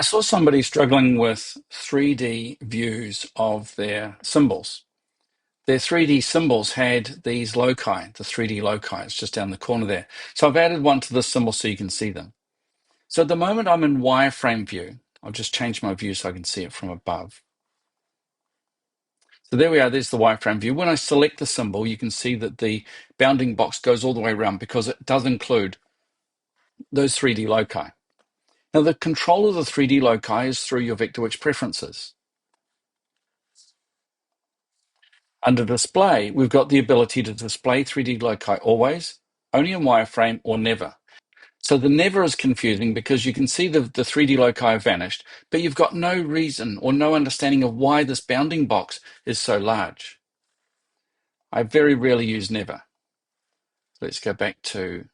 I saw somebody struggling with 3D views of their symbols. Their 3D symbols had these loci, the 3D loci, it's just down the corner there. So I've added one to this symbol so you can see them. So at the moment I'm in wireframe view. I'll just change my view so I can see it from above. So there we are, there's the wireframe view. When I select the symbol, you can see that the bounding box goes all the way around because it does include those 3D loci. Now the control of the 3D loci is through your Vectorworks preferences. Under display, we've got the ability to display 3D loci always, only in wireframe, or never. So the never is confusing because you can see the 3D loci have vanished, but you've got no reason or no understanding of why this bounding box is so large. I very rarely use never. Let's go back to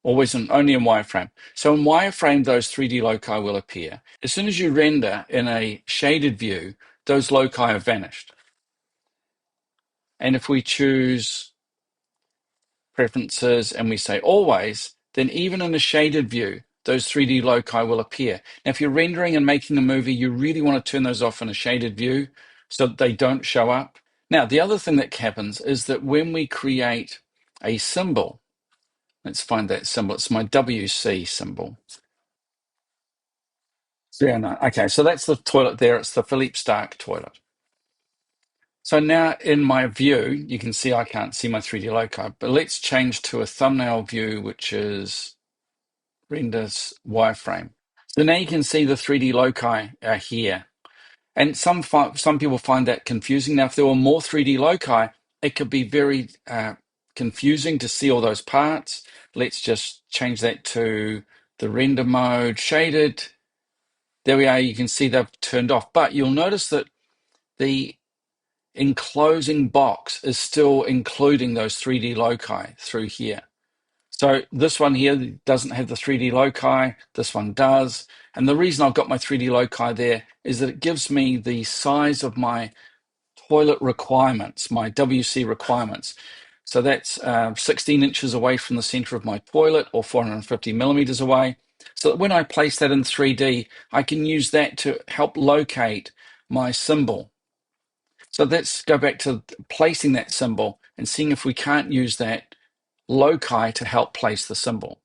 always and only in wireframe. So in wireframe, those 3D loci will appear. As soon as you render in a shaded view, those loci have vanished. And if we choose preferences and we say always, then even in a shaded view, those 3D loci will appear. Now, if you're rendering and making a movie, you really want to turn those off in a shaded view so that they don't show up. Now, the other thing that happens is that when we create a symbol, let's find that symbol. It's my WC symbol. Yeah, no. Okay, so that's the toilet there. It's the Philippe Starck toilet. So now in my view, you can see I can't see my 3D loci, but let's change to a thumbnail view, which is renders wireframe. So now you can see the 3D loci are here. And some people find that confusing. Now, if there were more 3D loci, it could be very confusing to see all those parts. Let's just change that to the render mode, shaded. There we are. You can see they've turned off. But you'll notice that the enclosing box is still including those 3D loci through here. So this one here doesn't have the 3D loci, this one does. And the reason I've got my 3D loci there is that it gives me the size of my toilet requirements, my WC requirements. So that's 16 inches away from the center of my toilet, or 450 millimeters away. So that when I place that in 3D, I can use that to help locate my symbol. So let's go back to placing that symbol and seeing if we can't use that loci to help place the symbol.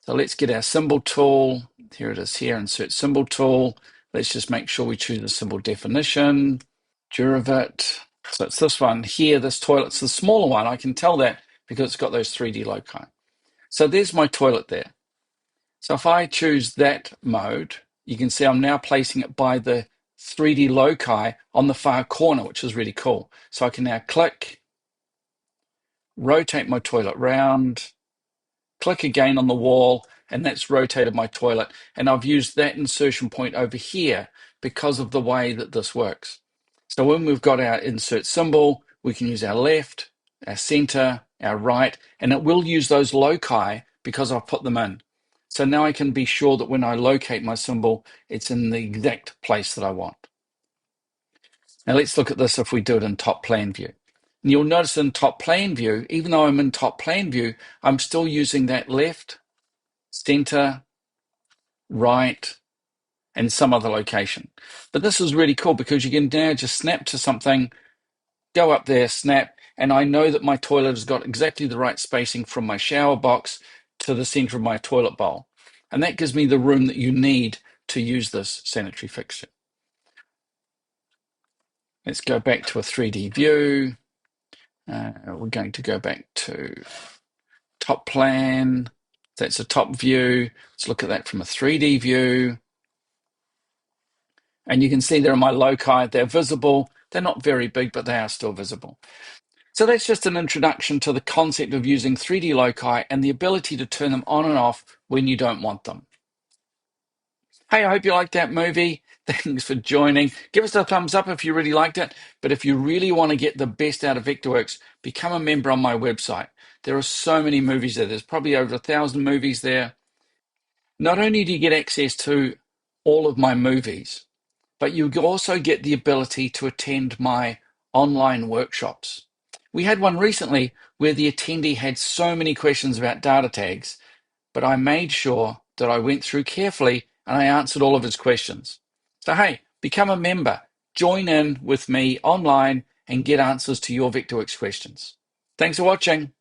So let's get our symbol tool. Here it is here, insert symbol tool. Let's just make sure we choose the symbol definition, Duravit. So it's this one here, this toilet's the smaller one. I can tell that because it's got those 3D loci. So there's my toilet there. So if I choose that mode, you can see I'm now placing it by the 3D loci on the far corner, which is really cool. So I can now click, rotate my toilet round, click again on the wall, and that's rotated my toilet. And I've used that insertion point over here because of the way that this works. So when we've got our insert symbol, we can use our left, our center, our right, and it will use those loci because I've put them in. So now I can be sure that when I locate my symbol, it's in the exact place that I want. Now let's look at this if we do it in top plan view. And you'll notice in top plan view, even though I'm in top plan view, I'm still using that left, center, right, and some other location. But this is really cool because you can now just snap to something, go up there, snap, and I know that my toilet has got exactly the right spacing from my shower box to the center of my toilet bowl. And that gives me the room that you need to use this sanitary fixture. Let's go back to a 3D view. We're going to go back to top plan. That's a top view. Let's look at that from a 3D view. And you can see there are my loci. They're visible. They're not very big, but they are still visible. So that's just an introduction to the concept of using 3D loci and the ability to turn them on and off when you don't want them. Hey, I hope you liked that movie. Thanks for joining. Give us a thumbs up if you really liked it. But if you really want to get the best out of Vectorworks, become a member on my website. There are so many movies there. There's probably over 1,000 movies there. Not only do you get access to all of my movies, but you also get the ability to attend my online workshops. We had one recently where the attendee had so many questions about data tags, but I made sure that I went through carefully and I answered all of his questions. So, hey, become a member. Join in with me online and get answers to your Vectorworks questions. Thanks for watching.